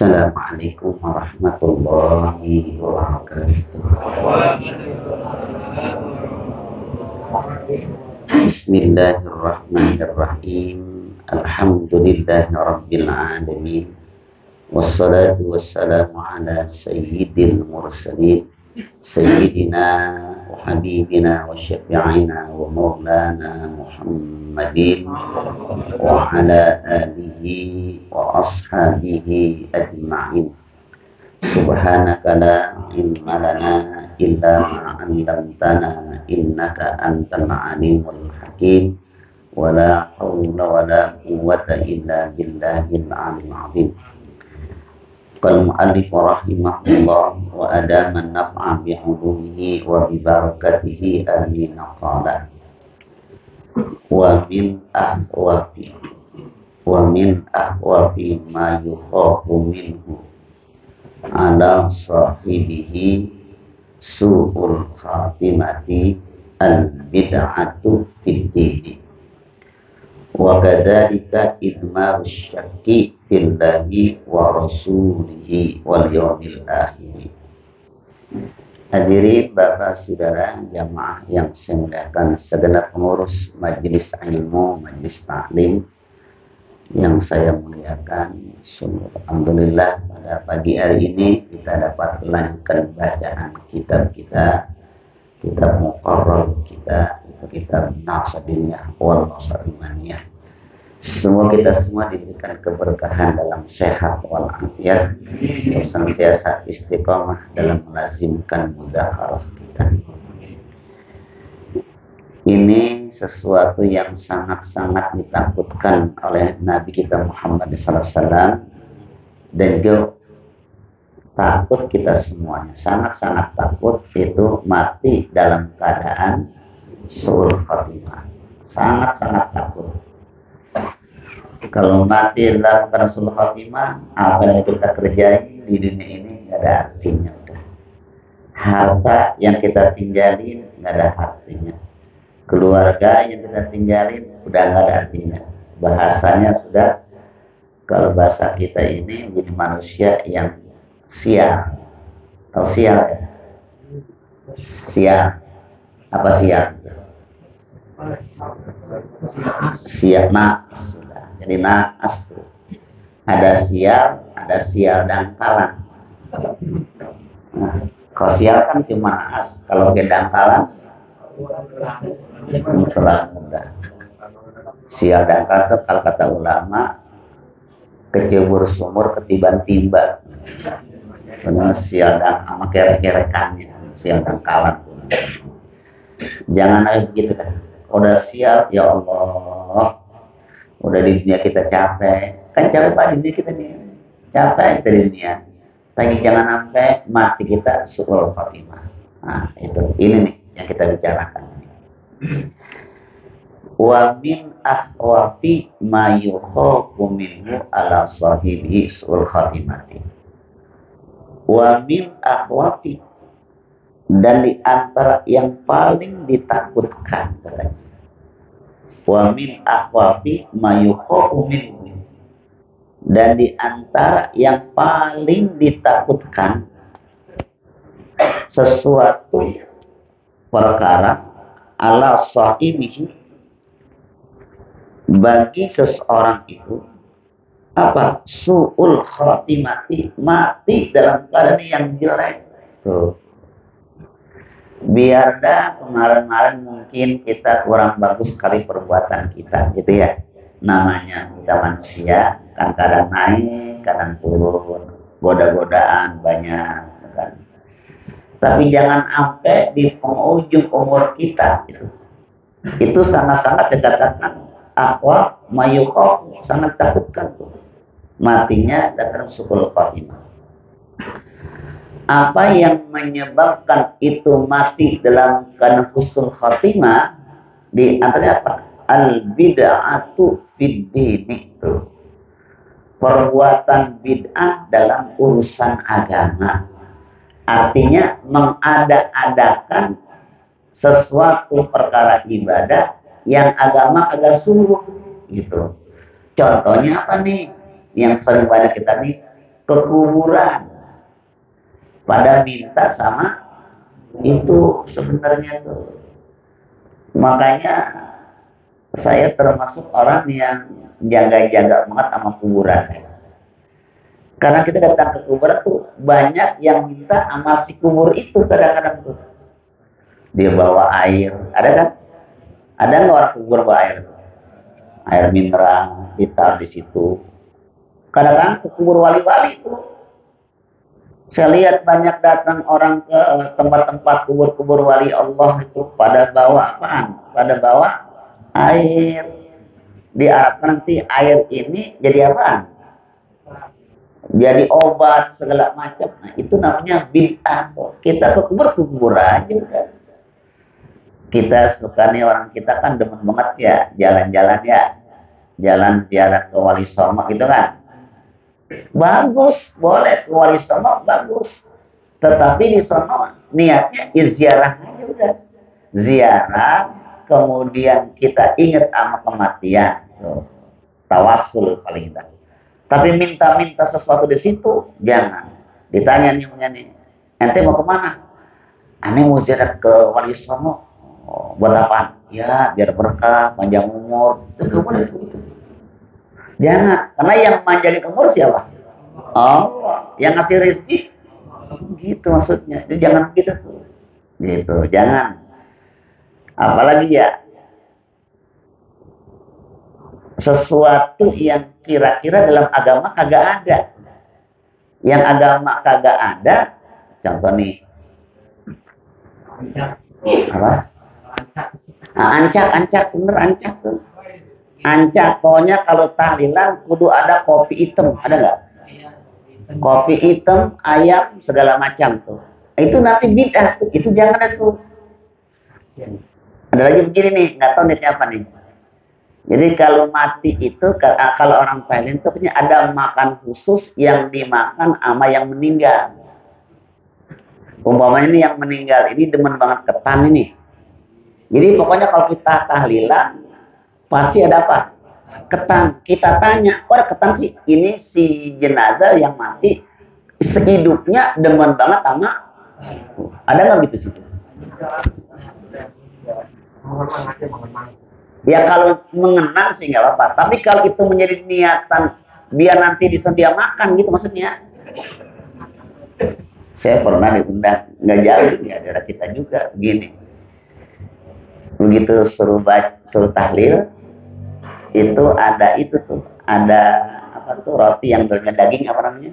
Assalamualaikum warahmatullahi wabarakatuh. Bismillahirrahmanirrahim. Alhamdulillahirabbil alamin. Wassalatu wassalamu ala sayyidil mursalin sayyidina wa habibina wa syafi'ina wa maulana Muhammadin wa ala alihi wa ashabihi ajma'in. Subhanaka la ilma lana illa ma 'allamtana innaka antal alimul hakim. Wa la haula wa la quwwata illa billahil aliyyil azim. Qal mu'allif rahimahullah wa adama an-naf'a bi hulumihi wa bi barakatihi amin. Qala wa min ahwafi ma yukhafu minhu ala sahibihi su'ul khatimati al-bid'atu fid din wa kadzalika idmaru syakki fillahi wa rasulihi wal yawmil akhir. Hadirin Bapak Saudara jamaah yang saya muliakan, segenap pengurus majelis ilmu, majelis taklim yang saya muliakan. Alhamdulillah pada pagi hari ini kita dapat melanjutkan bacaan kitab kita, kitab muqarrar kita, kitab Naqshbandiyah wal Naqshbaniyah. Semoga kita semua diberikan keberkahan dalam sehat walafiat, senantiasa istiqomah dalam melazimkan mudzakarah kita. Ini sesuatu yang sangat-sangat ditakutkan oleh Nabi kita Muhammad SAW, dan juga takut kita semuanya, sangat-sangat takut itu mati dalam keadaan su'ul khatimah. Sangat-sangat takut. Kalau mati dalam keadaan su'ul khatimah, apa yang kita kerjain di dunia ini nggak ada artinya. Harta yang kita tinggalin nggak ada artinya. Keluarga yang kita tinggalin udah nggak ada artinya. Bahasanya sudah, kalau bahasa kita ini menjadi manusia yang sial. Tahu sial ya? Sial. Apa sial? Sial naas. Jadi naas tuh. Ada sial dangkalan. Nah, kalau sial kan cuma naas. Kalau ke dangkalan terlalu mudah. Sial dangkal itu kalau kata ulama kecebur sumur ketiban timba. Benar, sial dangkal sama kerek-kerekannya, sial dangkalan. Jangan lagi begitu kan. Udah sial, ya Allah, udah di dunia kita capek. Kan capek Pak, di dunia kita nih capek kita di dunia. Tapi jangan sampai mati kita su'ul khatimah. Nah itu, ini nih yang kita bicarakan. Wa min ahwafi ma yukhafu minhu ala sahibi su'ul khatimati. Wa min ahwafi, dan di antara yang paling ditakutkan katanya. Wa min ahwafi ma yukhafu minhu, dan di antara yang paling ditakutkan sesuatu perkara ala sha'imihi, bagi seseorang itu apa? Su'ul khatimati, mati dalam keadaan yang jelek. Tuh. Biar dah kemarin-kemarin mungkin kita kurang bagus sekali perbuatan kita, gitu ya. Namanya kita manusia, kan kadang naik, kadang turun, goda-godaan banyak, kan. Tapi jangan sampai di penghujung umur kita itu sangat-sangat dikatakan akhwa mayukhaf, sangat takutkan tuh matinya dengan su'ul khatimah. Apa yang menyebabkan itu mati dalam keadaan husnul khatimah di antaranya apa? Al bid'atu fid dini, perbuatan bid'ah dalam urusan agama. Artinya mengada-adakan sesuatu perkara ibadah yang agama agak suruh gitu. Contohnya apa nih? Yang sering banyak kita nih, ke kuburan. Pada minta sama itu sebenarnya tuh. Makanya saya termasuk orang yang jaga-jaga banget sama kuburan. Karena kita datang ke kuburan tuh banyak yang minta sama si kubur itu kadang-kadang tuh. Dia bawa air, ada kan? Ada nggak orang kubur bawa air tuh? Air mineral ditaruh di situ. Kadang-kadang ke kubur wali-wali tuh. Saya lihat banyak datang orang ke tempat-tempat kubur-kubur wali Allah itu pada bawa apaan? Pada bawa air. Diharapkan nanti air ini jadi apaan? Jadi obat segala macam. Nah, itu namanya bid'ah. Kita ke kubur aja udah. Kita suka nih, orang kita kan demen banget ya jalan-jalan ya. Jalan ziarah ke Wali Songo gitu kan. Bagus, boleh ke Wali Songo, bagus. Tetapi di sono niatnya ziarah aja udah. Ziarah, kemudian kita ingat sama kematian. Tawasul paling tidak. Tapi minta-minta sesuatu di situ, jangan. Ditanya nih, ente mau kemana? Aneh mau ziarah ke Wali Songo. Oh, buat apaan? Ya, biar berkah, panjang umur. Itu gak boleh itu. Jangan, karena yang manjangin umur siapa? Allah. Yang ngasih rezeki, gitu maksudnya. Jadi jangan begitu tuh. Gitu, jangan. Apalagi ya, sesuatu yang kira-kira dalam agama kagak ada. Yang agama kagak ada, contoh nih. Apa? Nah, ancak, bener ancak tuh. Ancak, pokoknya kalau tahlilan kudu ada kopi hitam, ada nggak? Kopi hitam, ayam, segala macam tuh. Itu nanti bid'ah tuh, itu jangan ada tuh. Ada lagi begini nih, nggak tahu nih apa nih. Jadi kalau mati itu, kalau orang Thailand tuh ada makan khusus yang dimakan sama yang meninggal. Umpamanya ini yang meninggal, ini demen banget ketan ini. Jadi pokoknya kalau kita tahlilan, pasti ada apa? Ketan. Kita tanya, kok ada ketan sih? Ini si jenazah yang mati, sehidupnya demen banget sama, ada nggak gitu sih? Ya kalau mengenang sih nggak apa-apa. Tapi kalau itu menjadi niatan biar nanti dia makan gitu maksudnya. Saya pernah diundang, nggak jauh di daerah kita juga begini. Begitu suruh tahlil, itu ada itu tuh, ada apa tuh roti yang dalamnya daging apa namanya?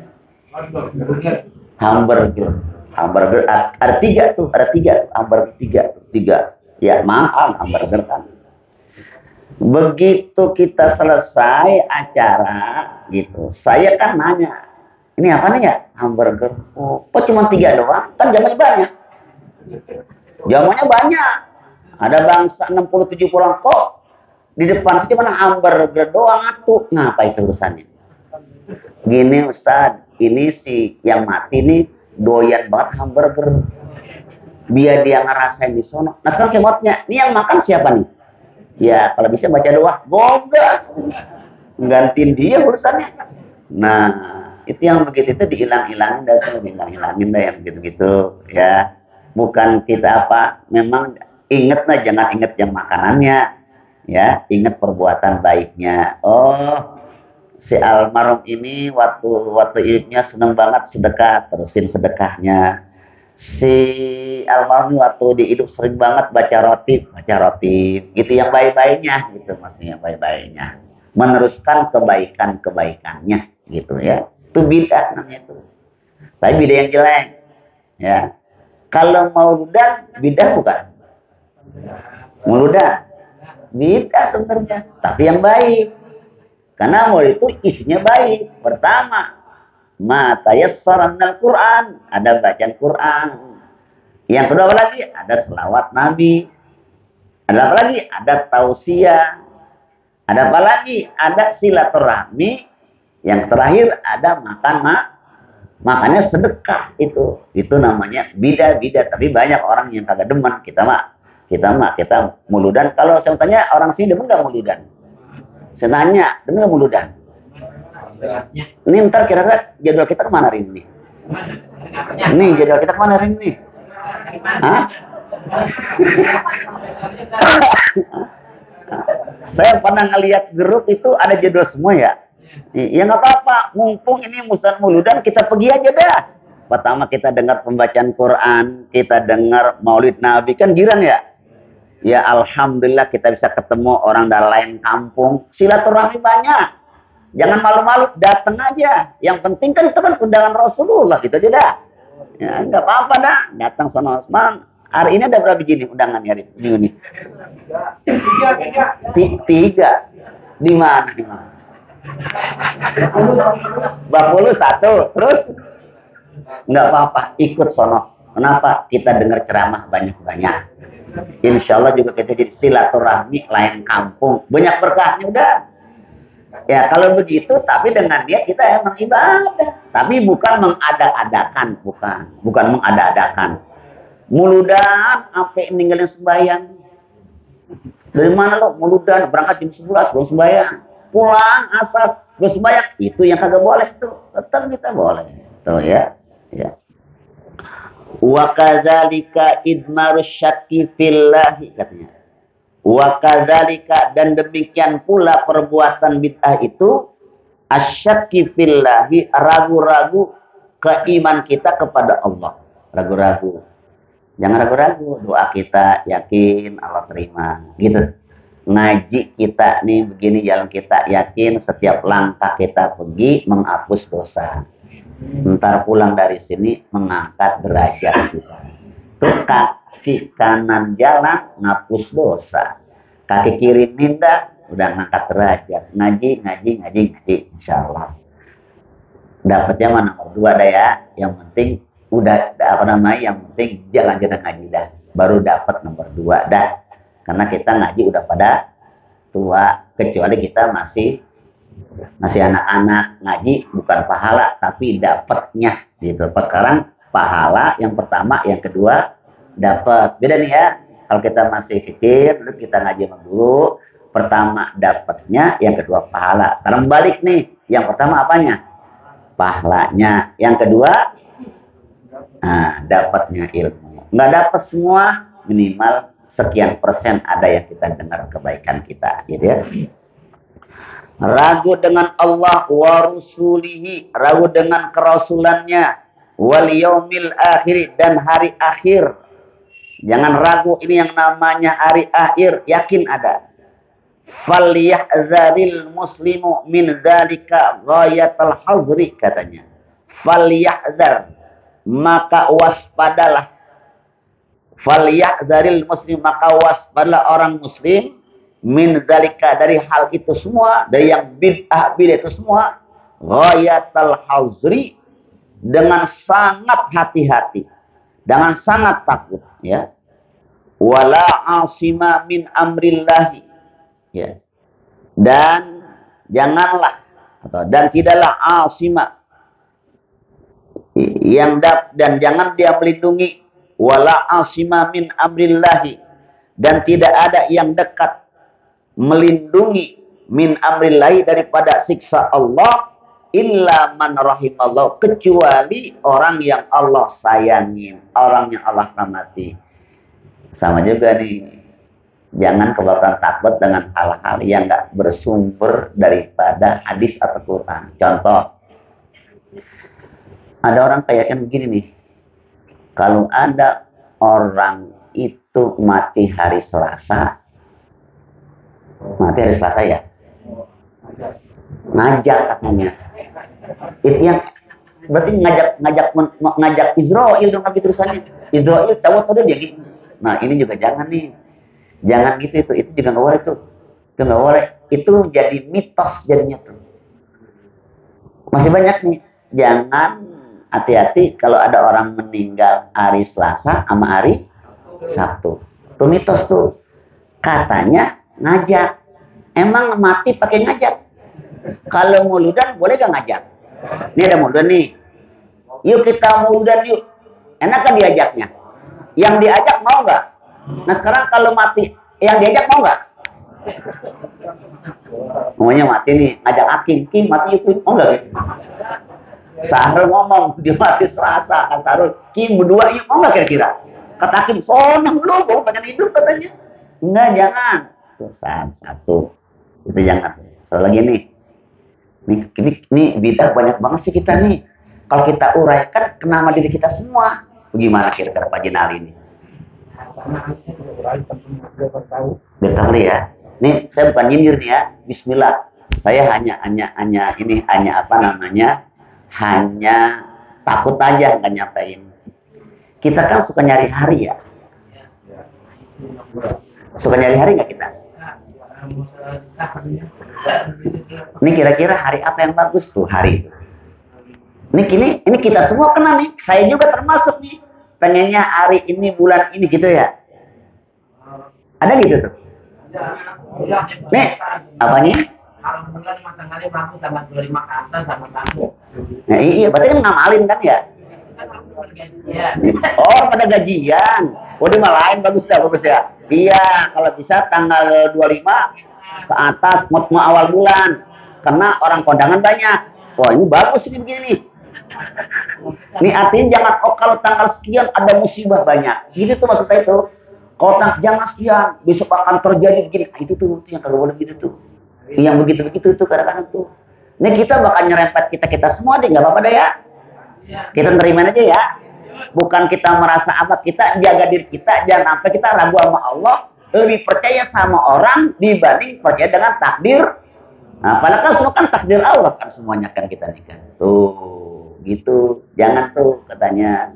Hamburger. Ada tiga hamburger tiga. Ya mahal hamburger kan. Begitu kita selesai acara gitu, saya kan nanya, ini apa nih ya? Hamburger. Oh, kok cuma 3 doang? Kan jamunya banyak. Jamunya banyak. Ada bangsa 60-70 orang kok. Di depan sih mana hamburger doang atuh. Ngapa itu urusannya? Gini Ustaz, ini si yang mati nih doyan banget hamburger. Biar dia ngerasain di sono. Nah sekarang saya mau tanya, ini yang makan siapa nih? Ya kalau bisa baca doa, goga. Gantiin dia urusannya. Nah, itu yang begitu itu dihilang-hilangin dah yang begitu-gitu ya. Bukan kita apa, memang Ingatlah, jangan ingat yang makanannya, ya, ingat perbuatan baiknya. Oh, si almarhum ini waktu hidupnya seneng banget sedekah, terusin sedekahnya. Si almarhum ini waktu di hidup sering banget baca roti, gitu yang baik-baiknya, gitu maksudnya baik-baiknya. Meneruskan kebaikan-kebaikannya, gitu ya. Itu bidah namanya itu. Tapi bidah yang jelek, ya. Kalau mauludan, bidah bukan? Mauludan, bidah sebenarnya, tapi yang baik. Karena maulid itu isinya baik. Pertama, ma tayassara minal Quran, ada bacaan Quran. Yang kedua apa lagi? Ada selawat Nabi. Ada apa lagi? Ada tausiah. Ada apa lagi? Ada silaturahmi. Yang terakhir ada makannya sedekah itu. Itu namanya bidah. Tapi banyak orang yang kagak demen. Kita muludan. Kalau saya tanya orang sini demen nggak muludan? Saya tanya, demen nggak muludan? Ini ntar kira-kira jadwal kita kemana hari ini? Ini jadwal kita kemana hari ini? Hah? Saya pernah ngeliat grup itu ada jadwal semua ya. Ya nggak apa-apa, mumpung ini musan muludan kita pergi aja dah. Pertama kita dengar pembacaan Quran, kita dengar Maulid Nabi, kan giran ya. Ya alhamdulillah kita bisa ketemu orang dari lain kampung, silaturahmi banyak. Jangan malu-malu, datang aja. Yang penting kan itu kan undangan Rasulullah, gitu aja dah. Ya nggak apa-apa dah, datang sama Osman. Hari ini ada berapa biji nih undangan hari ini? Tiga. Di mana? Bapulu satu, terus nggak apa-apa, ikut sono. Kenapa? Kita dengar ceramah banyak-banyak. Insya Allah juga kita jadi silaturahmi lain kampung, banyak berkahnya udah. Ya kalau begitu, tapi dengan dia kita emang ibadah, tapi bukan mengada-adakan, bukan mengada-adakan. Muludan sampai ninggalin sembahyang. Dari mana lo muludan berangkat jam 11 belum sembahyang, pulang asar belum sembahyang, itu yang kagak boleh tuh. Tetap kita boleh tuh ya. Wa kadzalika idmarus syakki fillahi, katanya. Wa kadzalika, dan demikian pula perbuatan bid'ah itu asyakki fillahi, ragu-ragu keiman kita kepada Allah. Ragu-ragu. Jangan ragu-ragu, doa kita yakin Allah terima, gitu. Ngaji kita nih begini, jalan kita yakin setiap langkah kita pergi menghapus dosa. Ntar pulang dari sini mengangkat derajat kita. Tuh kaki kanan jalan ngapus dosa, kaki kiri nindak udah ngangkat derajat. Ngaji, insya Allah dapatnya mana nomor 2 dah ya. Yang penting udah yang penting jalan-jalan ngaji dah, baru dapat nomor 2 dah. Karena kita ngaji udah pada tua, kecuali kita masih anak-anak, ngaji bukan pahala tapi dapatnya gitu. Sekarang pahala yang pertama, yang kedua dapat. Beda nih ya. Kalau kita masih kecil, dulu kita ngaji sama guru, pertama dapatnya, yang kedua pahala. Sekarang balik nih, yang pertama apanya? Pahalanya. Yang kedua dapatnya ilmu. Nggak dapat semua, minimal sekian persen ada yang kita dengar kebaikan kita, gitu ya. Ragu dengan Allah wa rusulihi, ragu dengan kerasulannya, wal yaumil akhir, dan hari akhir. Jangan ragu, ini yang namanya hari akhir, yakin ada. Falyahzaril muslimu min dzalika ghayatal hazri, katanya. Falyahzar, maka waspadalah. Falyahzaril muslim, maka waspadalah orang muslim min dzalika, dari hal itu semua, dari yang bid'ah itu semua, ghayatal hazri, dengan sangat hati-hati, dengan sangat takut ya. Wala asima min amrillahi, ya. Dan janganlah, dan tidaklah asima dan jangan dia melindungi, wala asima min amrillahi, dan tidak ada yang dekat melindungi min amrillahi, daripada siksa Allah, illa man rahimallah, kecuali orang yang Allah sayangin, orang yang Allah rahmati. Sama juga nih, jangan kebakaran takut dengan hal-hal yang nggak bersumber daripada hadis atau Quran. Contoh, ada orang kayaknya begini nih, kalau ada orang itu mati hari Selasa ya, ngajak katanya. Itu yang berarti ngajak Israel dong, tapi terusannya Israel cowok tuh dia gitu. Nah ini juga jangan nih, jangan gitu, itu juga nggak boleh tuh, itu nggak boleh, itu jadi mitos jadinya tuh. Masih banyak nih, jangan, hati-hati kalau ada orang meninggal hari Selasa sama hari Sabtu. Tuh mitos tuh, katanya ngajak. Emang mati pakai ngajak? Kalau mauludan boleh gak ngajak? Ini ada mauludan nih, yuk kita mauludan yuk. Enak kan diajaknya? Yang diajak mau nggak? Nah sekarang kalau mati, yang diajak mau nggak? Semuanya mati nih, ngajak Aking mati yuk, mau nggak? Sahrul ngomong, dia mati Selasa, kata Sahrul, Kim berdua yuk, mau nggak kira-kira? Kata Aking, sonang lu, mau pengen hidup katanya. Enggak, jangan. Tuh, satu, itu jangan. Satu lagi nih, ini bidah banyak banget sih kita nih. Kalau kita uraikan, kena sama diri kita semua. Bagaimana kira-kira Pak Jinali ini? Betul ya. Nih saya bukan nyindir nih ya. Bismillah. Saya hanya apa namanya? Hanya takut aja nggak nyampein. Kita kan suka nyari hari ya. Suka nyari hari nggak kita? Ini kira-kira hari apa yang bagus tuh hari itu? Ini kita semua kena nih. Saya juga termasuk nih. Pengennya hari ini, bulan ini gitu ya. Ada gitu tuh. Nih, apanya? Kalau bulan matahari bagus tanggal 25 ke atas sama tamu. Nah, iya, berarti kan ngamalin kan ya? Oh, pada gajian. Udah mah lain bagus ya. Iya, kalau bisa tanggal 25 ke atas mau awal bulan. Karena orang kondangan banyak. Wah, ini bagus ini begini nih. Ini artinya jangan, oh kalau tanggal sekian ada musibah banyak. Gitu tuh maksud saya tuh. Kalau jangan sekian, besok akan terjadi begini. Nah, itu yang kalau boleh gitu tuh. Yang begitu-begitu tuh kadang-kadang tuh. Ini kita bakal nyerempet kita semua deh, nggak apa-apa deh ya. Kita nerimain aja ya. Bukan kita merasa apa, kita jaga diri kita, jangan sampai kita ragu sama Allah, lebih percaya sama orang dibanding percaya dengan takdir. Nah, padahal kan semua kan takdir Allah kan semuanya kan kita nih kan. Tuh, gitu. Jangan tuh katanya.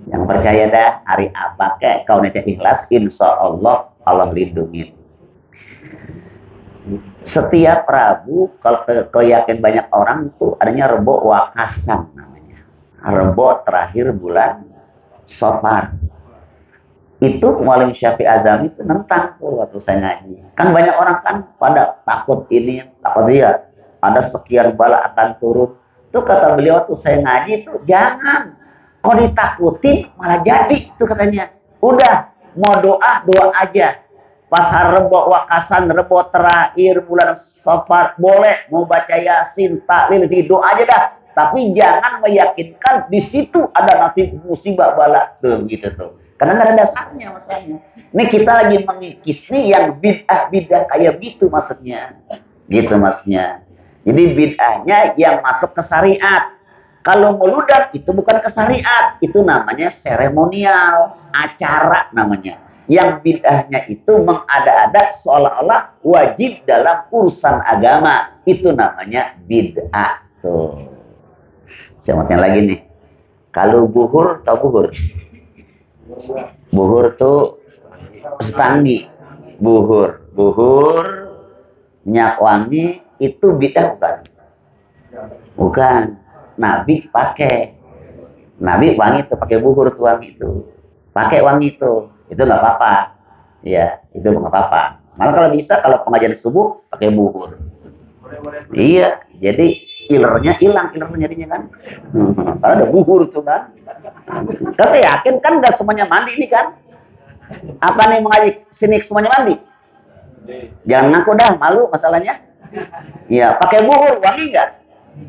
Yang percaya dah hari apa kek kau nanti ikhlas, insya Allah Allah lindungi. Setiap Rabu kalau yakin banyak orang tuh adanya Rebo Wakasan namanya. Rebo terakhir bulan Safar. Itu Mualim Syafi'i Azami itu nentang tuh waktu saya ngaji. Kan banyak orang kan pada takut ini, takut dia. Ada sekian bala akan turun. Tuh kata beliau tuh saya ngaji tuh jangan. Kau ditakutin malah jadi itu katanya. Udah mau doa aja. Pas Rebo Wakasan, Rebo terakhir bulan Safar boleh mau baca Yasin, tahlil, doa aja dah. Tapi jangan meyakinkan di situ ada nanti musibah bala tuh gitu tuh. Karena nggak ada dasarnya masalahnya. Ini kita lagi mengikis nih yang bid'ah kayak gitu maksudnya. Gitu maksudnya. Jadi bid'ahnya yang masuk ke syariat. Kalau mauludan itu bukan ke syariat, itu namanya seremonial, acara namanya. Yang bid'ahnya itu mengada-ada seolah-olah wajib dalam urusan agama. Itu namanya bid'ah. Tuh. Saya mau tanya lagi nih. Kalau buhur atau buhur? Buhur tuh setanggi. Buhur minyak wangi itu bid'ah bukan? Bukan. Nabi pakai. Nabi wangi itu pakai buhur tuh wangi itu. Pakai wangi itu nggak apa-apa. Ya, itu nggak apa-apa. Malah kalau bisa kalau pengajian subuh pakai buhur. Iya, jadi ilernya hilang, jadinya kan. Kalau ada buhur tuh kan. Kan saya yakin kan nggak semuanya mandi ini kan. Apa nih mengaji sini semuanya mandi? Jangan ngaku dah, malu masalahnya. Iya, pakai buhur wangi nggak?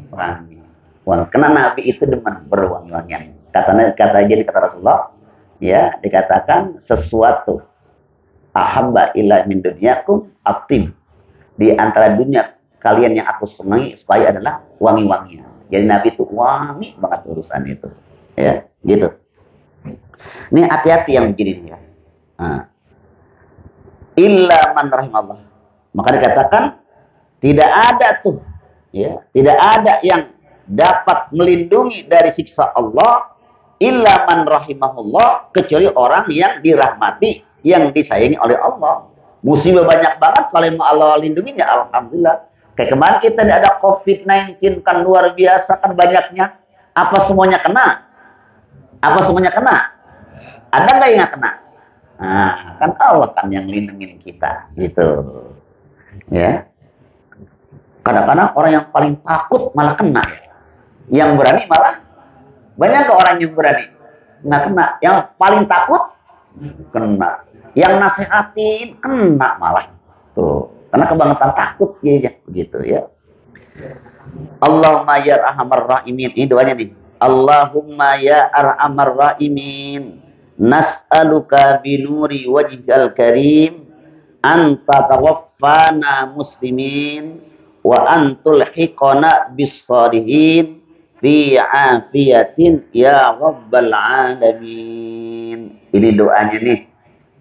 Wangi. Karena Nabi itu demen berwangi-wangian. Kata Rasulullah, Ya, dikatakan sesuatu ahabba ila min dunyakum atib. Di antara dunia kalian yang aku senangi supaya adalah wangi-wangian. Jadi Nabi itu wangi banget urusan itu. Ya, gitu. Ini hati-hati yang begini nih ya. Nah, illa man rahimallah. Maka dikatakan tidak ada tuh, ya, tidak ada yang dapat melindungi dari siksa Allah illa man rahimahullah, kecuali orang yang dirahmati, yang disayangi oleh Allah. Musibah banyak banget, kalau mau Allah lindungi ya alhamdulillah. Kayak kemarin kita ada COVID-19 kan luar biasa kan banyaknya. Apa semuanya kena? Apa semuanya kena? Ada nggak yang kena? Nah, kan Allah kan yang lindungin kita, gitu. Ya. Kadang-kadang orang yang paling takut malah kena. Yang berani malah banyak ke orang yang berani nggak kena. Yang paling takut kena. Yang nasihatin kena malah. Tuh. Karena kebangetan takut ya, begitu ya. Allahumma ya arhamar rahimin. Ini doanya nih. Allahumma ya arhamar rahimin. Nas'aluka binuri wajhikal karim anta tawaffana muslimin wa antul hiqana bis salihin fi afiyatin ya rabbal alamin. Ini doanya nih.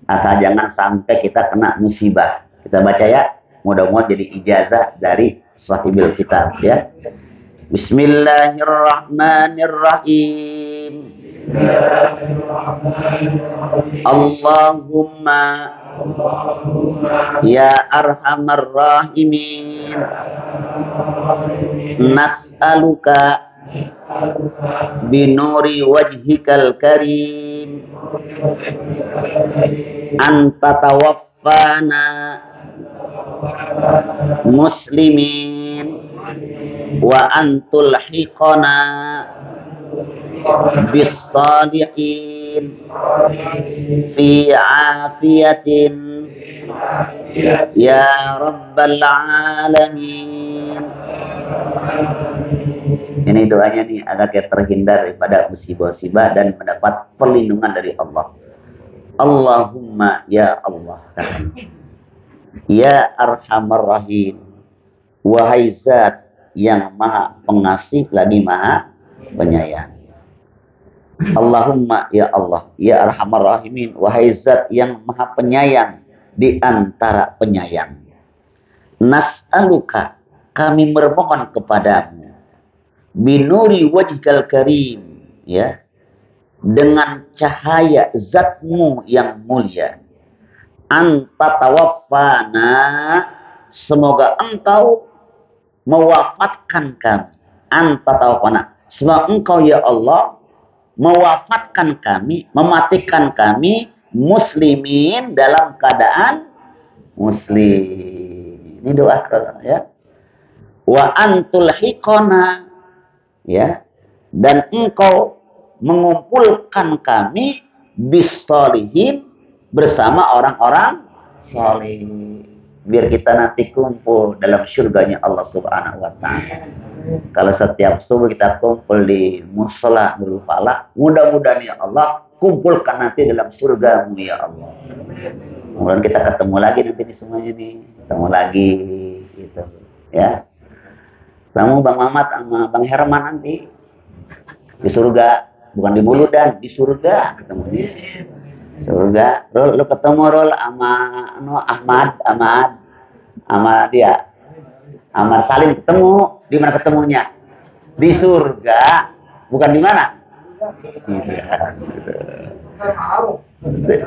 Asal jangan sampai kita kena musibah. Kita baca ya. Mudah-mudahan jadi ijazah dari sahibil kitab ya. Bismillahirrahmanirrahim. Allahumma ya arhamar rahimin. Nas'aluka binuri wajhikal karim anta tawaffana muslimin wa antul hiqana bis salihin fi afiyatin ya rabbal alamin. Ini doanya nih agar kita terhindar daripada musibah-musibah dan mendapat perlindungan dari Allah. Allahumma ya Allah, ya arhamar rahim, wahai zat yang maha pengasih lagi maha penyayang. Allahumma ya Allah, ya arhamar rahimin, wahai zat yang maha penyayang di antara penyayang. Nas'aluka, kami memohon kepadamu, binuri wajhikal karim, ya, dengan cahaya zatmu yang mulia. Anta tawaffana, semoga engkau mewafatkan kami. Anta tawaffana, semoga engkau ya Allah mewafatkan kami, mematikan kami muslimin dalam keadaan muslim. Ini doa ya. Wa antul hiqona, ya, dan engkau mengumpulkan kami bisolihin, bersama orang-orang soleh, biar kita nanti kumpul dalam surganya Allah Subhanahu wa Ta'ala. Kalau setiap subuh kita kumpul di mushola Nurul Falak, mudah-mudahan ya Allah kumpulkan nanti dalam surgamu ya Allah. Kemudian kita ketemu lagi nanti di semuanya nih, ketemu lagi gitu ya. Ketemu Bang Mamat sama Bang Herman nanti di surga, bukan di Buludan, di surga ketemunya. Surga. Rol, lu ketemu Rol sama Ahmad dia. Ahmad Salim ketemu. Di mana ketemunya? Di surga. Bukan di mana?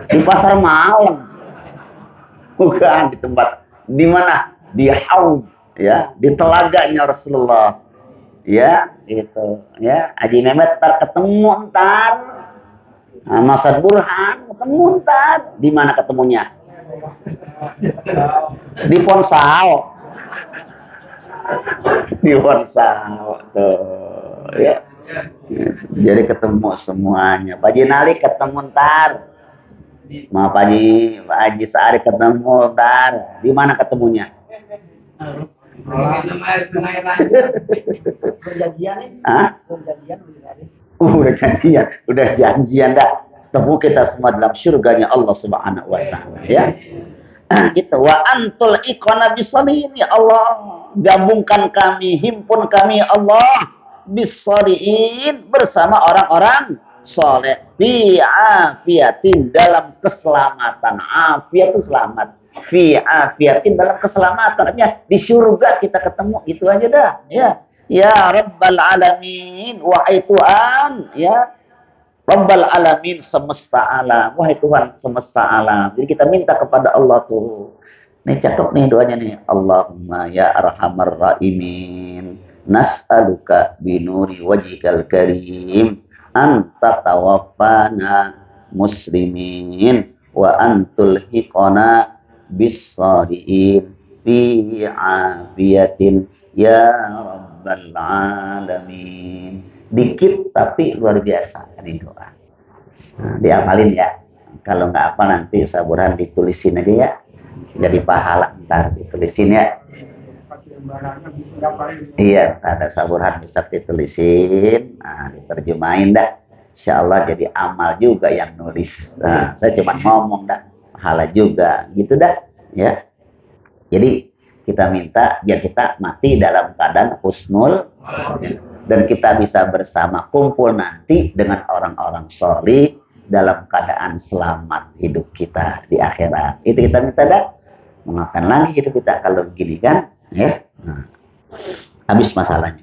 Di pasar malam. Bukan di tempat. Di mana? Di haud, ya, di telaganya Rasulullah. Ya, gitu. Ya, Haji Mehmet ntar ketemu ntar. Masad Burhan ketemu ntar. Di mana ketemunya? Di Ponsal. Di Ponsal tuh ya. Jadi ketemu semuanya. Pak Haji Nali ketemu ntar. Pak Haji Sa'ari ketemu ntar. Di mana ketemunya? Perjanjian nih. Hah? Udah janjian dah. temu kita semua dalam surganya Allah Subhanahu wa taala ya. Gitu. Wa antul iqana bisalihin, ya Allah, gabungkan kami, himpun kami ya Allah bisalihin bersama orang-orang soleh fi afiatin, dalam keselamatan. Afiat itu selamat, fi afiatin, dalam keselamatan. Artinya di surga kita ketemu, itu aja dah ya Rabbal alamin, wahai Tuhan ya Rabbal alamin, semesta alam, wahai Tuhan semesta alam. Jadi kita minta kepada Allah tuh. Nih cakep nih doanya nih. Allahumma ya arhamar rahimin, nas'aluka binuri wajhikal karim anta tawaffana muslimin wa antul hiqana bis-shalihin fi afiyatin ya Rabbal alamin. Dikit tapi luar biasa ini doa. Nah, diapalin ya. Kalau nggak apa nanti Ustaz Burhan ditulisin aja ya. Jadi pahala ntar ditulisin ya. Iya, ada Ustaz Burhan bisa ditulisin. Nah, diterjemahin dah. Insya Allah jadi amal juga yang nulis. Nah, saya cuma ngomong dah. Pahala juga gitu dah. Ya. Jadi kita minta biar kita mati dalam keadaan husnul dan kita bisa bersama kumpul nanti dengan orang-orang sholih dalam keadaan selamat hidup kita di akhirat. Itu kita minta dah. Mengapain lagi hidup kita kalau begini kan? Ya. Nah, habis masalahnya.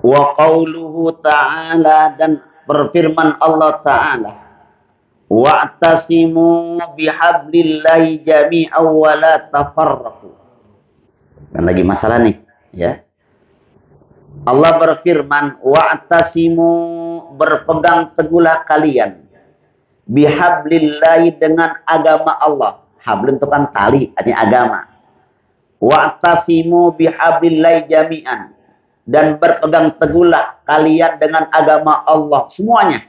Wa qauluhu ta'ala, dan berfirman Allah Ta'ala, wa'tasimu bihablillahi jami'an wa la tafarraqu. Dan lagi masalah nih, ya. Allah berfirman, wa'tasimu, berpegang teguhlah kalian, bihablillahi, dengan agama Allah. Habl itu kan tali, artinya agama. Wa'tasimu bihablillahi jami'an, dan berpegang teguhlah kalian dengan agama Allah semuanya.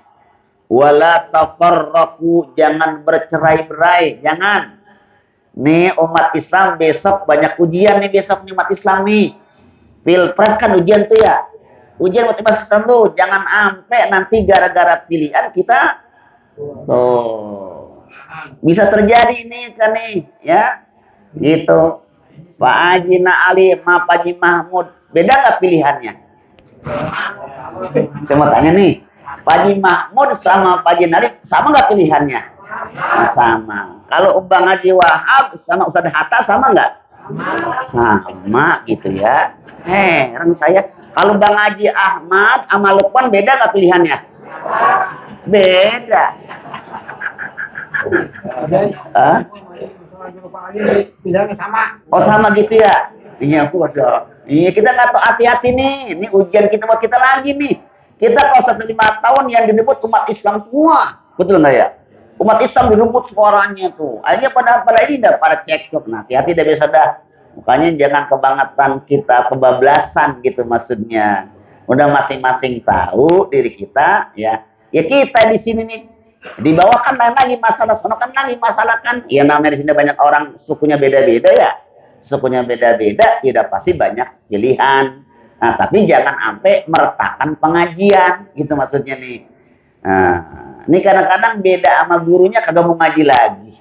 Wala tafarraqu, jangan bercerai-berai, jangan. Nih umat Islam besok banyak ujian nih, besok nih umat Islam nih. Pilpres kan ujian tuh ya. Ujian buat umat Islam tuh, jangan sampai nanti gara-gara pilihan kita tuh bisa terjadi nih kan nih ya. Gitu. Pak Haji Ali sama Pak Haji Mahmud, beda nggak pilihannya? Saya mau tanya nih, Pak Haji Mahmud sama Pak Haji Ali sama nggak pilihannya? Sama. Kalau Bang Haji Wahab sama Ustadz Hatta sama nggak? Sama gitu ya. Heran saya. Kalau Bang Haji Ahmad sama Lukman beda nggak pilihannya? Beda. Oh sama gitu ya. Iya aku ada. Iya kita nggak tahu, hati-hati nih. Ini ujian kita buat kita lagi nih. Kita kalau 105 tahun yang direbut umat Islam semua, betul nggak ya? Umat Islam direbut suaranya tuh. Akhirnya pada ini dah pada cekcok. Nah, hati-hati dah biasa dah. Makanya jangan kebangetan kita, kebablasan gitu maksudnya. Udah masing-masing tahu diri kita ya. Ya kita di sini nih. Di bawah kan lain lagi masalah, sono kan lagi masalah kan. Ya namanya di sini banyak orang sukunya beda-beda ya. Sukunya beda-beda, tidak pasti banyak pilihan. Nah, tapi jangan sampai meretakkan pengajian, gitu maksudnya nih. Nah, ini kadang-kadang beda sama gurunya, kagak mau ngaji lagi.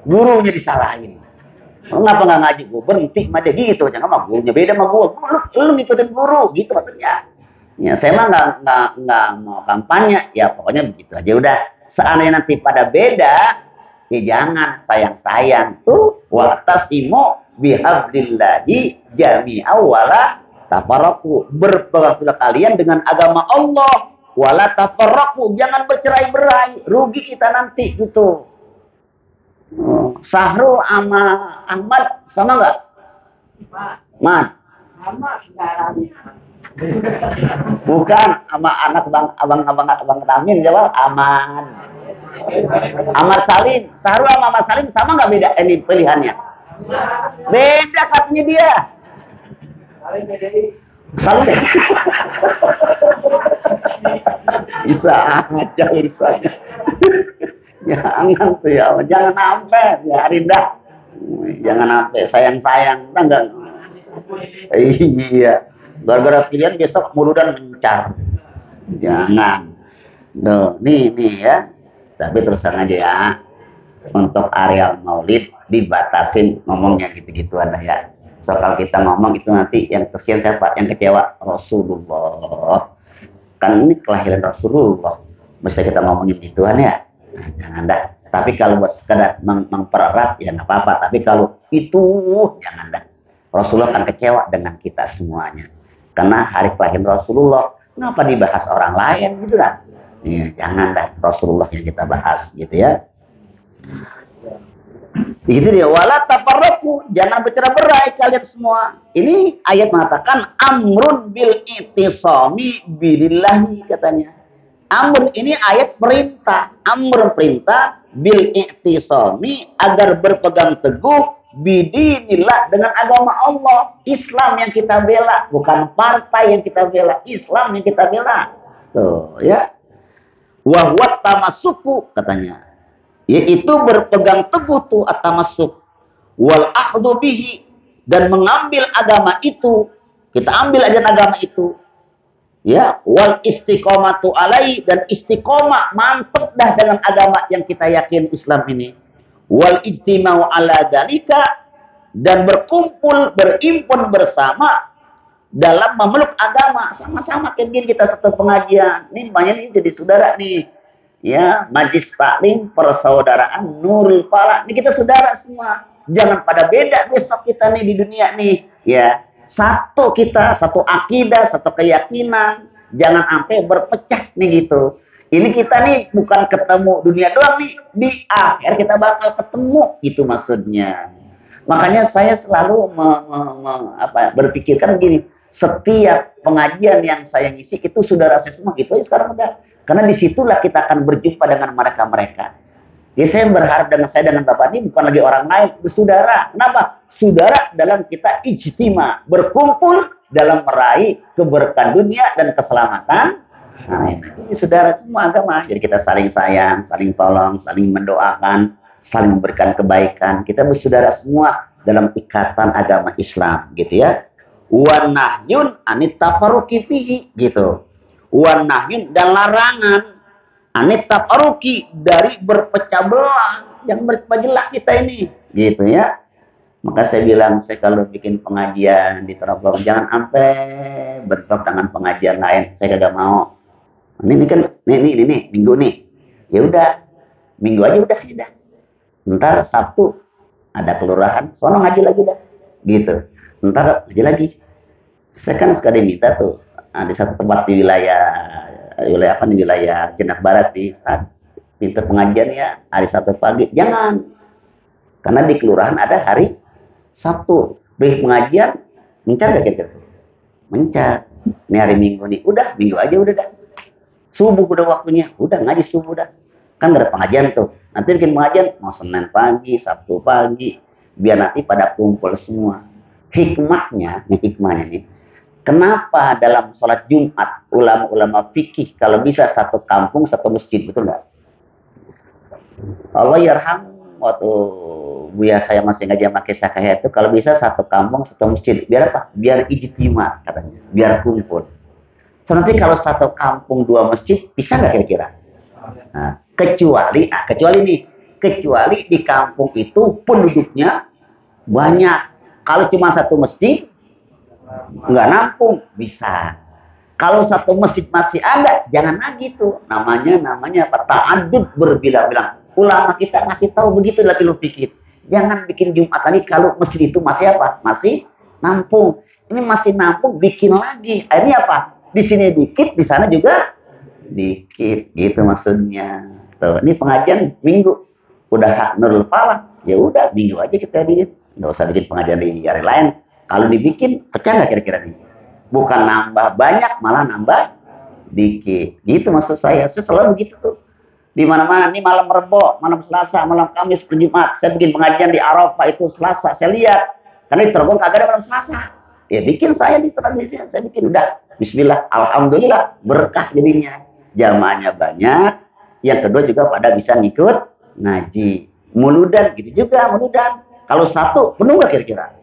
Gurunya disalahin. Ngapa nggak ngaji? Gue berhenti sama dia gitu. Jangan sama gurunya beda sama gue. Lu ngikutin guru, gitu maksudnya. Ya, saya mah nggak mau kampanye. Ya pokoknya begitu aja udah. Seandainya nanti pada beda, ya jangan sayang-sayang tuh. Wa'tasimu bihablillahi jami'an wala tafarraqu, berpegang teguh kalian dengan agama Allah, wala tafarraqu, jangan bercerai-berai, rugi kita nanti gitu. Sahrul sama Ahmad sama nggak? Mat. Bukan sama anak abang Ramin, jawab Aman. Ahmad Salim, Sahrul sama Ahmad Salim sama nggak beda ini pilihannya? Beda katanya dia. Saling bisa aja urusannya. Jangan tuh ya, jangan sampai biarin dah. Jangan sampai sayang-sayang, enggak. Iya. Gara-gara pilihan besok muludan mencar. Jangan. Duh, nih ya. Tapi terus terang aja ya. Untuk areal maulid dibatasin ngomongnya gitu-gituan dah ya. So kalau kita ngomong itu nanti yang kesian siapa? Yang kecewa Rasulullah. Kan ini kelahiran Rasulullah. Bisa kita ngomongin gituan ya. Nah, jangan dah. Tapi kalau buat sekedar mempererat ya nggak apa-apa. Tapi kalau itu jangan dah. Rasulullah kan kecewa dengan kita semuanya. Karena hari kelahiran Rasulullah, ngapa dibahas orang lain gitu kan? Ya, jangan dah Rasulullah yang kita bahas gitu ya. Begitu dia, wala tafarraqu, jangan bercerai-berai kalian semua. Ini ayat mengatakan amrun bil itisami billahi katanya. Amr ini ayat perintah, amr perintah bil itisami agar berpegang teguh bidinillah dengan agama Allah. Islam yang kita bela, bukan partai yang kita bela, Islam yang kita bela. Tuh ya. Wa huwa tamassuku katanya. Yaitu berpegang teguh tuh at-tamassuk wal akhdhu bihi, dan mengambil agama itu, kita ambil ajaran agama itu ya, wal istiqomatu alai, dan istiqomah mantep dah dengan agama yang kita yakin Islam ini, wal ijtima'u ala dalika, dan berkumpul berimpun bersama dalam memeluk agama sama-sama kayak gini kita satu pengajian nih, banyak ini jadi saudara nih ya, majlis taklim persaudaraan Nurul Falah. Ini kita saudara semua. Jangan pada beda besok kita nih di dunia nih, ya. Satu kita, satu akidah, satu keyakinan. Jangan sampai berpecah nih gitu. Ini kita nih bukan ketemu dunia doang nih, di akhir kita bakal ketemu, itu maksudnya. Makanya saya selalu berpikirkan begini, setiap pengajian yang saya ngisi itu saudara saya semua gitu aja sekarang udah. Karena disitulah kita akan berjumpa dengan mereka-mereka. Jadi saya berharap dengan saya dengan Bapak ini bukan lagi orang lain, bersaudara. Kenapa? Saudara dalam kita ijtima, berkumpul dalam meraih keberkahan dunia dan keselamatan. Nah, ini saudara semua agama. Jadi kita saling sayang, saling tolong, saling mendoakan, saling memberikan kebaikan. Kita bersaudara semua dalam ikatan agama Islam, gitu ya. Wa nahyun anit tafarruqi fihi, gitu. Wan nahyun, dan larangan anit tafarruqi, dari berpecah belah, yang berpecah belah kita ini gitu ya. Maka saya bilang, saya kalau bikin pengajian di Trogong jangan sampai bentrok dengan pengajian lain, saya kagak mau. Ini kan ini minggu nih, ya udah minggu aja udah sih dah, ntar Sabtu ada kelurahan sono ngaji lagi dah gitu, ntar ngaji lagi. Saya kan sekali minta tuh di satu tempat di wilayah Jenak Barat di minta pengajian ya hari Sabtu pagi, jangan, karena di kelurahan ada hari Sabtu beri pengajian, mencar gak kira-kira? Mencar. Ini hari Minggu nih, udah Minggu aja udah dah, subuh udah waktunya, udah ngaji subuh dah, kan gak ada pengajian tuh, nanti bikin pengajian mau Senin pagi, Sabtu pagi, biar nanti pada kumpul semua. Hikmahnya nih, kenapa dalam sholat Jumat ulama-ulama fikih kalau bisa satu kampung satu masjid, betul nggak? Allah yarham, waktu buya saya masih ngaji sama kisah kayak itu, kalau bisa satu kampung satu masjid, biar apa? Biar ijtima katanya, biar kumpul. So, nanti kalau satu kampung dua masjid bisa nggak kira-kira? Nah, kecuali di kampung itu penduduknya banyak. Kalau cuma satu masjid nggak nampung, bisa. Kalau satu masjid masih ada, jangan lagi tuh. Namanya apa? Ta'addud berbilang-bilang. Ulama kita ngasih tahu begitu dalam ilmu fikih. Jangan bikin Jumat lagi kalau masjid itu masih apa? Masih nampung. Ini masih nampung, bikin lagi. Akhirnya apa? Di sini dikit, di sana juga dikit. Gitu maksudnya. Tuh, ini pengajian Minggu. Udah hak Nurul Falah. Ya udah, Minggu aja kita bikin. Nggak usah bikin pengajian di hari lain. Kalau dibikin, pecah nggak kira-kira nih? Bukan nambah banyak, malah nambah dikit. Gitu maksud saya. Saya selalu begitu tuh. Di mana-mana, nih malam Rebo, malam Selasa, malam Kamis, Jumat. Saya bikin pengajian di Arafah itu Selasa. Saya lihat. Karena di Trogong kagak ada malam Selasa. Ya bikin saya di Trogong. Saya bikin udah. Bismillah. Alhamdulillah. Berkah jadinya. Jamaahnya banyak. Yang kedua juga pada bisa ngikut ngaji. Muludan gitu juga, muludan. Kalau satu, penuh nggak kira-kira?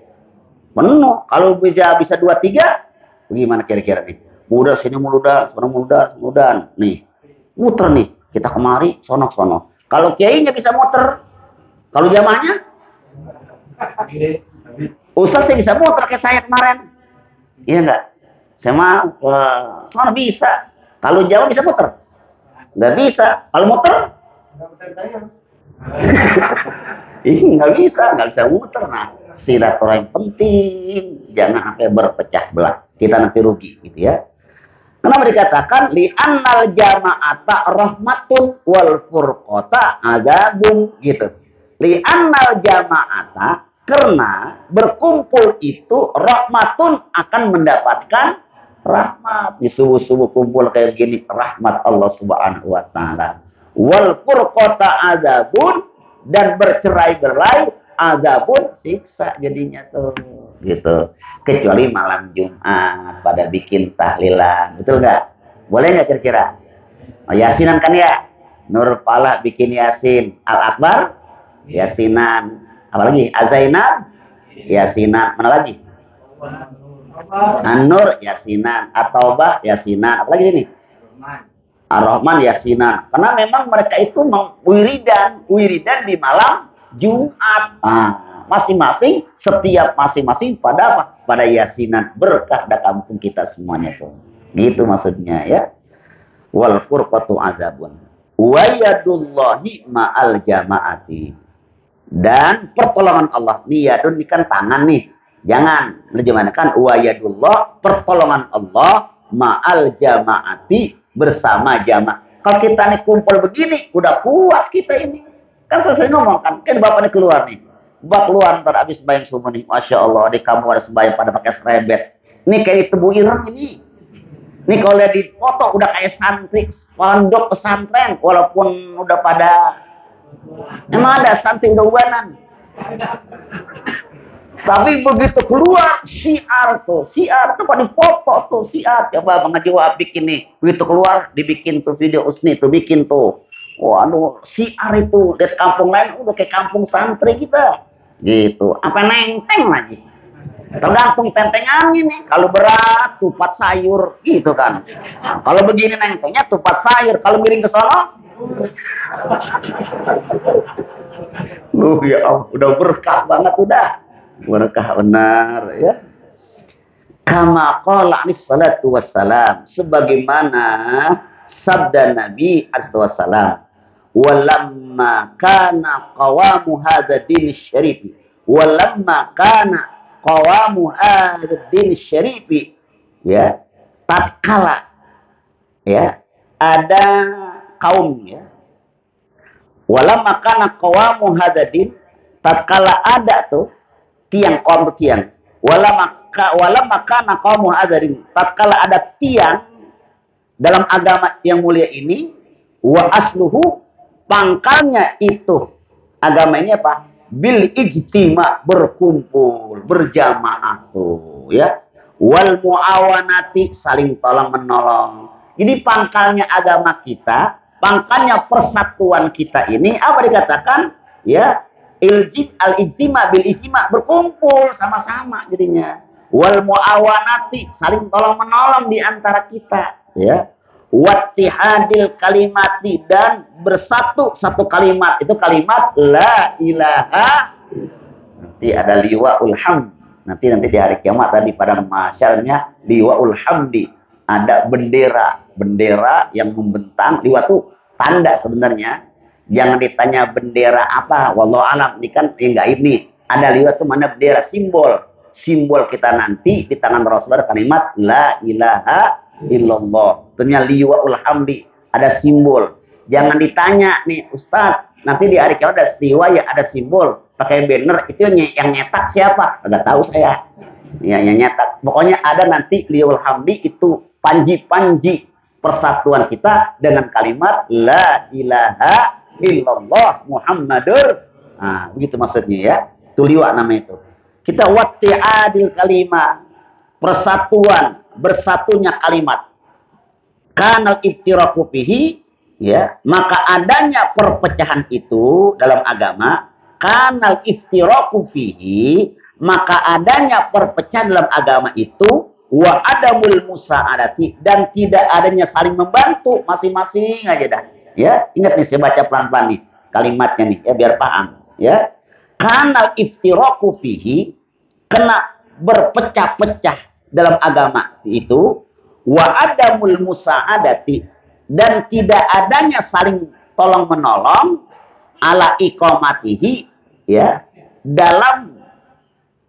Penuh. Kalau bisa 2-3, bagaimana kira-kira nih? Mudah sini muludan, sana muludan. Nih, muter nih, kita kemari, sono. Kalau kiainya bisa muter, kalau jamaahnya, ustaz sih bisa muter kayak saya kemarin, iya enggak? Saya mah sono bisa, kalau jamaah bisa muter, nggak bisa. Kalau muter, nggak bisa muter. Nah, silaturahim penting, jangan sampai berpecah belah. Kita nanti rugi, gitu ya. Kenapa dikatakan li'annal jama'ata rahmatun wal furqata adzabun, gitu. Li'annal jama'ata, karena berkumpul itu rahmatun, akan mendapatkan rahmat. Di subuh-subuh kumpul kayak gini, rahmat Allah Subhanahu wa taala. Wal furqata adzabun, dan bercerai-berai adzabun, siksa jadinya tuh, gitu. Kecuali malam Jumat pada bikin tahlilan, betul nggak? Boleh nggak kira-kira? Yasinan kan ya? Nur Falah bikin Yasin, Al Akbar Yasinan, apalagi Azainab Yasinan, mana lagi? An-Nur Yasinan, At-Taubah Yasinan, apalagi ini? Ar-Rahman Yasinan. Karena memang mereka itu wiridan di malam Jumat. Masing-masing, setiap masing-masing pada apa? Pada Yasinan, berkah da kampung kita semuanya tuh. Gitu maksudnya ya. Wal furqatu azabun. Wa yadullahi ma'al jama'ati. Dan pertolongan Allah. Nih yadun ini kan tangan nih. Jangan menerjemahkan wa yadullah, pertolongan Allah ma'al jama'ati, bersama jamaah. Kalau kita nih kumpul begini, udah kuat kita ini. Kan selesai ngomong kan bapak nih keluar nih. Bapak keluar ntar abis sembahyang subuh nih. Masya Allah, di kamu ada sembahyang pada pakai serebet. Ini kayak di Tebu Ireng ini. Ini kalau lihat di foto udah kayak santri, pondok pesantren. Walaupun udah pada, emang ada santri udah ubanan. Tapi begitu keluar syiar tuh kok dipoto tuh syiar. Coba Bang Haji Wahab bikin nih. Begitu keluar dibikin tuh video Usni tuh bikin tuh. Waduh, syiar itu. Lihat kampung lain udah kayak kampung santri kita. Gitu. Apa nenteng lagi. Tergantung tentengannya nih. Kalau berat tupat sayur gitu kan. Nah, kalau begini nentengnya tupat sayur. Kalau miring ke sono, ya Allah, udah berkah banget udah. Berkah benar ya. Kama qala alaihi salatu wassalam, sebagaimana sabda Nabi alaihi wassalam, walamma kana qawamu hadza din syarif, walamma kana qawamu hadza din syarif, ya, tatkala ya ada kaum ya, walamma kana qawamu hadza din, tatkala ada tuh tiang, kaum itu tiang. Wala makana kaum hadarin, tatkala ada tiang dalam agama yang mulia ini, wa asluhu, pangkalnya itu agama ini apa? Bil ijtima, berkumpul, berjamaah tuh ya. Wal muawanati, saling tolong menolong. Jadi pangkalnya agama kita, pangkalnya persatuan kita ini apa dikatakan? Ya, al-ijtima bil ijtima, berkumpul sama-sama jadinya. Wal muawanati, saling tolong menolong di antara kita ya. Wattihadil kalimati, dan bersatu satu kalimat, itu kalimat la ilaha. Nanti ada liwaul hamd, nanti di hari kiamat tadi pada masyarnya liwaul hamdi, ada bendera yang membentang. Liwa itu tanda sebenarnya. Jangan ditanya bendera apa, wallahu alam, ini kan gaib nih. Ada liwat itu mana bendera, simbol kita nanti di tangan Rasulullah kalimat la ilaha illallah. Tentunya liwaul hamdi, ada simbol. Jangan ditanya nih Ustaz, nanti di hari kiamat ada liwa ya, ada simbol pakai banner, itu yang nyetak siapa? Enggak tahu saya. Ya, yang nyetak. Pokoknya ada nanti liwaul hamdi, itu panji persatuan kita dengan kalimat la ilaha illallah Muhammadur. Nah, begitu maksudnya ya. Itu liwa namanya itu. Kita watti'adil kalimah, persatuan, bersatunya kalimat. Kanal iftiraku fihi, ya, maka adanya perpecahan itu dalam agama. Kanal iftiraku fihi, maka adanya perpecahan dalam agama itu, wa adamul musa'adati, dan tidak adanya saling membantu masing-masing aja dah. Ya, ingat nih saya baca pelan-pelan nih kalimatnya nih ya biar paham ya. Kanal iftiraku fihi, kena berpecah-pecah dalam agama itu, wa adamul musa'adati, dan tidak adanya saling tolong menolong, ala iqamatihi, ya, dalam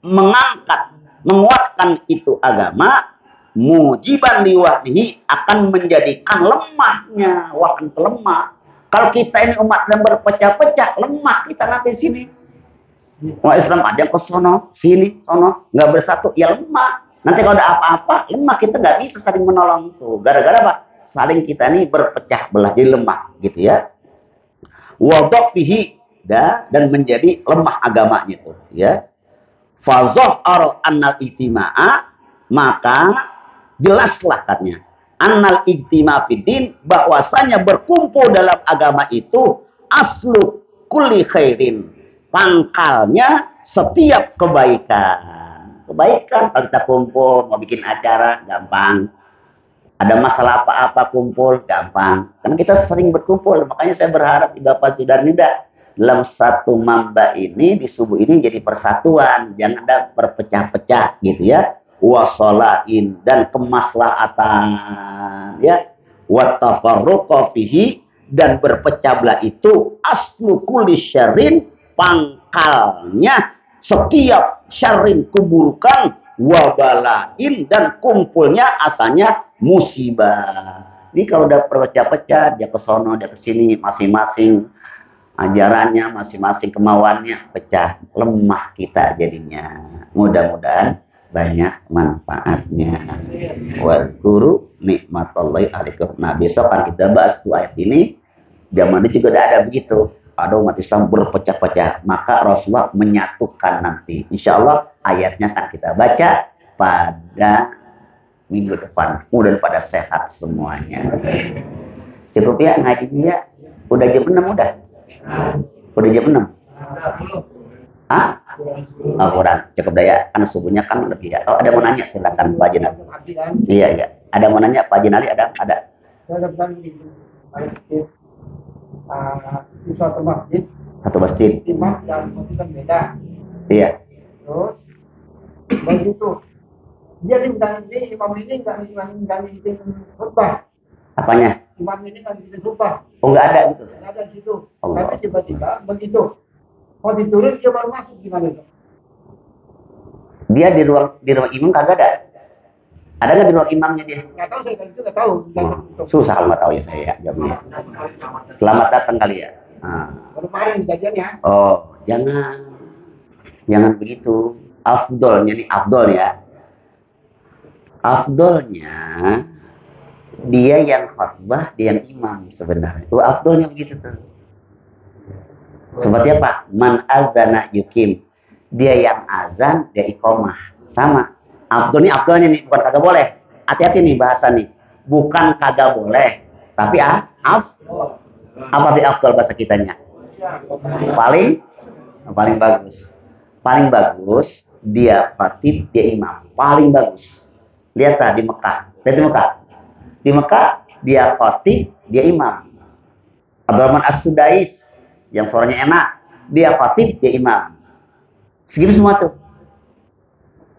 mengangkat, menguatkan itu agama, mujiban liwahdihi, akan menjadikan lemahnya, wakan lemah. Kalau kita ini umat yang berpecah-pecah, lemah kita nanti sini. Wah, Islam ada yang ke sono, sini, sono, nggak bersatu, ya lemah. Nanti kalau ada apa-apa, lemah, kita nggak bisa saling menolong tuh. Gara-gara apa? Saling kita ini berpecah belah, jadi lemah, gitu ya. Wadok fihi, dan menjadi lemah agamanya tuh, ya. Fazoh aro annal ijtima'a, maka jelaslah katanya annal ijtima' fiddin, bahwasanya berkumpul dalam agama itu aslu kulli khairin, pangkalnya setiap kebaikan. Kebaikan kalau kita kumpul mau bikin acara gampang, ada masalah apa-apa kumpul gampang, karena kita sering berkumpul. Makanya saya berharap di Bapak Sudarnida dalam satu mamba ini, di subuh ini jadi persatuan, jangan ada berpecah-pecah gitu ya. Wasolain, dan kemaslahatan ya, watafarruqa fihi, dan berpecah belah itu aslu kulli syarrin, pangkalnya setiap syarrin, keburukan, wabalain, dan kumpulnya asalnya musibah. Jadi kalau udah pecah-pecah, dia ke sono, dia ke sini, masing-masing ajarannya, masing-masing kemauannya pecah, lemah kita jadinya. Mudah-mudahan banyak manfaatnya. Wadhkuru nikmatallahi alaikum. Nah, besok kan kita bahas tuh ayat ini. Zaman itu juga ada begitu. Ada umat Islam berpecah-pecah, maka Rasulullah menyatukan nanti. Insya Allah ayatnya akan kita baca pada minggu depan. Mudah pada sehat semuanya. Cukup ya ngajinya. Udah jam 6 udah. Udah jam 6. Ah? Oh, kurang. Cukup dah ya. Karena subuhnya kan lebih ya. Kalau ada mau nanya silakan Pak Jinali. Iya, iya. Ada mau nanya Pak Jinali? Ada? Suatu masjid. Satu masjid. Imam dan khotib beda. Iya. Terus begitu. Dia ini imam ini nggak bikin khutbah. Apanya? Imam ini nggak bikin khutbah. Oh, nggak ada gitu? Nggak ada di situ. Allah. Tapi tiba-tiba begitu. Mau diturun dia baru masuk, gimana itu? Dia di ruang imam kagak ada? Ada nggak di ruang imamnya dia? Nggak tahu, saya kan itu nggak tahu. Susah kalau nggak tahu ya saya jawabnya. Selamat datang kali ya. Nah. Baru kemarin kejadiannya. Oh, jangan begitu. Afdolnya nih, afdol ya. Afdolnya dia yang khutbah, dia yang imam sebenarnya. Itu afdolnya begitu tuh. Seperti apa? Man azana yukim. Dia yang azan, dia iqomah. Sama. Afdolnya nih, bukan kagak boleh. Hati-hati nih bahasa nih. Bukan kagak boleh. Tapi apa sih afdol bahasa kitanya? Paling bagus. Paling bagus, dia khatib, dia imam. Paling bagus. Lihat di Mekah. Lihat di Mekah. Di Mekah, dia khatib, dia imam. Abdurrahman As-Sudais, yang suaranya enak, dia khatib, dia imam. Segitu semua tuh.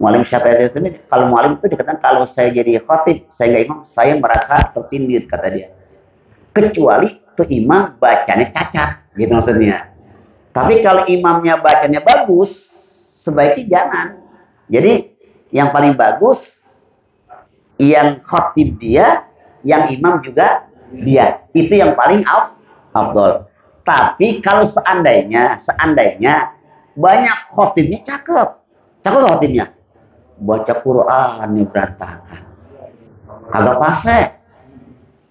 Mualim Syafi'i itu, kalau mualim itu dikatakan kalau saya jadi khatib, saya nggak imam, saya merasa tersindir, kata dia. Kecuali tuh imam bacanya cacat, gitu maksudnya. Tapi kalau imamnya bacanya bagus, sebaiknya jangan. Jadi yang paling bagus, yang khatib dia, yang imam juga dia. Itu yang paling afdol. Tapi kalau seandainya banyak khotibnya cakep khotibnya, baca Quran nih berantakan, agak fase,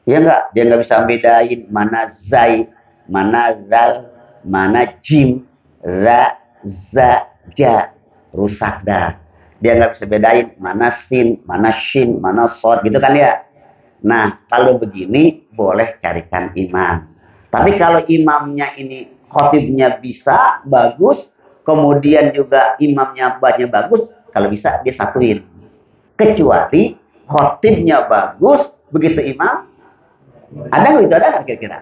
ya enggak, dia nggak bisa bedain mana zai, mana zal, mana jim, ra, za, ja, rusak dah. Dia nggak bisa bedain mana sin, mana shin, mana sod, gitu kan ya. Nah kalau begini boleh carikan imam. Tapi kalau imamnya ini khotibnya bisa bagus, kemudian juga imamnya bacanya bagus, kalau bisa dia satuin. kecuali khotibnya bagus, begitu imam. Ada nggak itu, ada nggak kira-kira?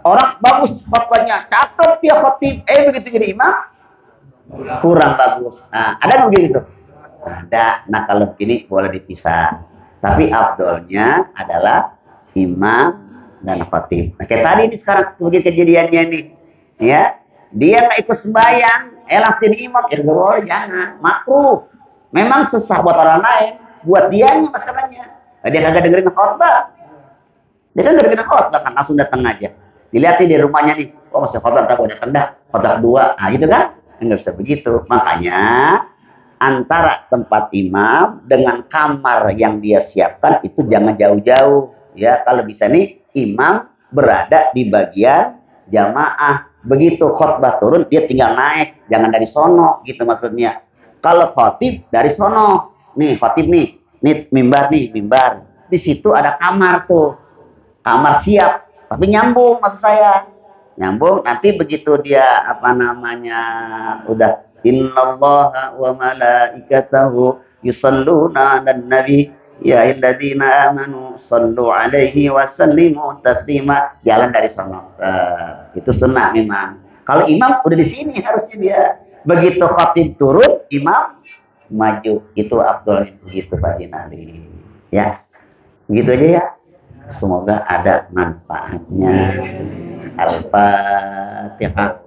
Orang bagus khotbahnya, cakep dia khotib, begitu jadi imam kurang bagus. Nah, ada nggak begitu? Ada. Nah, kalau begini boleh dipisah. Tapi abdolnya adalah imam dan khotib. Nah, kayak tadi ini sekarang begini kejadiannya nih, ya. Dia nggak ikut sembahyang, langsung jadi imam, ya boleh, jangan, makruh. Memang susah buat orang lain, buat dianya masalahnya. Nah, dia kagak dengerin khotbah. Dia kan dengerin khotbah kan, langsung datang aja. Dilihat di rumahnya nih, oh masih khotbah, tak gue datang dah, khotbah kedua, nah gitu kan? Nggak bisa begitu. Makanya antara tempat imam dengan kamar yang dia siapkan itu jangan jauh-jauh. Ya, kalau bisa nih imam berada di bagian jamaah. Begitu khotbah turun dia tinggal naik, jangan dari sono gitu maksudnya. Kalau khotib dari sono, nih khotib nih mimbar nih, mimbar. Di situ ada kamar tuh. Kamar siap, tapi nyambung maksud saya. Nyambung nanti begitu dia apa namanya udah innallaha wa malaikatahu yusalluna 'alan nabi ya ayyuhalladzina amanu sallu 'alaihi wa sallimu taslima. Jalan dari sono. Itu sunnah memang. Kalau imam udah di sini harusnya dia. Begitu khatib turun, imam maju. Itu afdal begitu Pak Dinali. Ya. Begitu aja ya. Semoga ada manfaatnya. Al-Fatihah.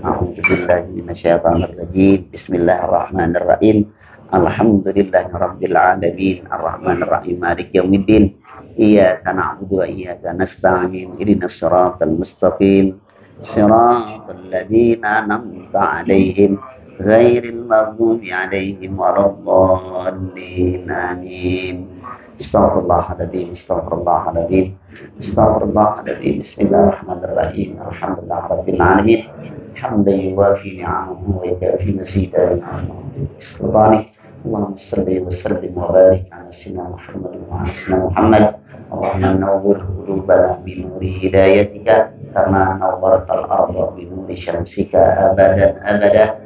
A'udzubillahi minasyaitonirrajim. Bismillahirrahmanirrahim. Alhamdulillahirabbil alamin. Arrahmanir rahim. Maliki yaumiddin. Iyyaka na'budu wa iyyaka nasta'in. Ihdinas siratal mustaqim. Shiratal ladzina an'amta 'alaihim ghairil maghdubi 'alaihim waladdallin. Amin. Astaghfirullahaladzim, astaghfirullahaladzim, astaghfirullahaladzim. Bismillahirrahmanirrahim. Alhamdulillahirabbil alamin. Hamdan yuwafi ni'amahu wa yukafi mazidahu. Allahumma shalli wa sallim wa barik ala sayyidina Muhammad wa ala sayyidina Muhammad. Allahumma nawwir qulubana bi nuri hidayatika kama nawwartal arda bi nuri syamsika abadan abada.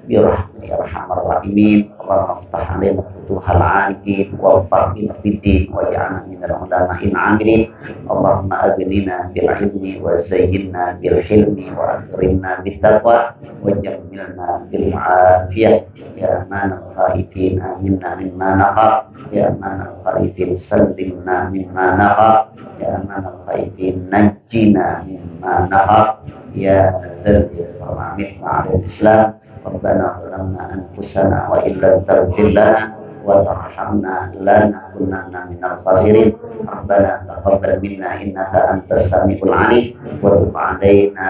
Birahmati arhamar rahimin. Allahumma iftah alaina futuhal arifin wa faqina fid din wa ja'alna minal ulama'il 'amilin. Allahumma aghnina bil ilmi wa zayyinna bil hilmi wa akrimna bit taqwa wa jammilna bil afiyah. Ya manal khaifin aminna mimma naqab. Ya manal khaifin sallimna mimma naqab. Ya manal khaifin najjina mimma naqab. Ya dzal jalali wal ikram. Rabbana zalamna anfusana wa illam taghfir lana wa tarhamna lanakunanna minal khasirin. Rabbana taqabbal minna innaka antas samiul alim wa tub 'alaina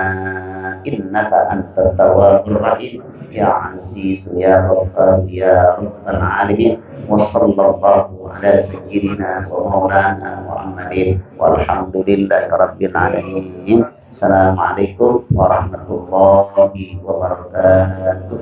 innaka antat tawwabur rahim. Ya aziz ya ghaffar ya rabbal alamin. Wa sallallahu ala sayyidina wa maulana Muhammadin walhamdulillahi rabbil alamin. Assalamualaikum warahmatullahi wabarakatuh.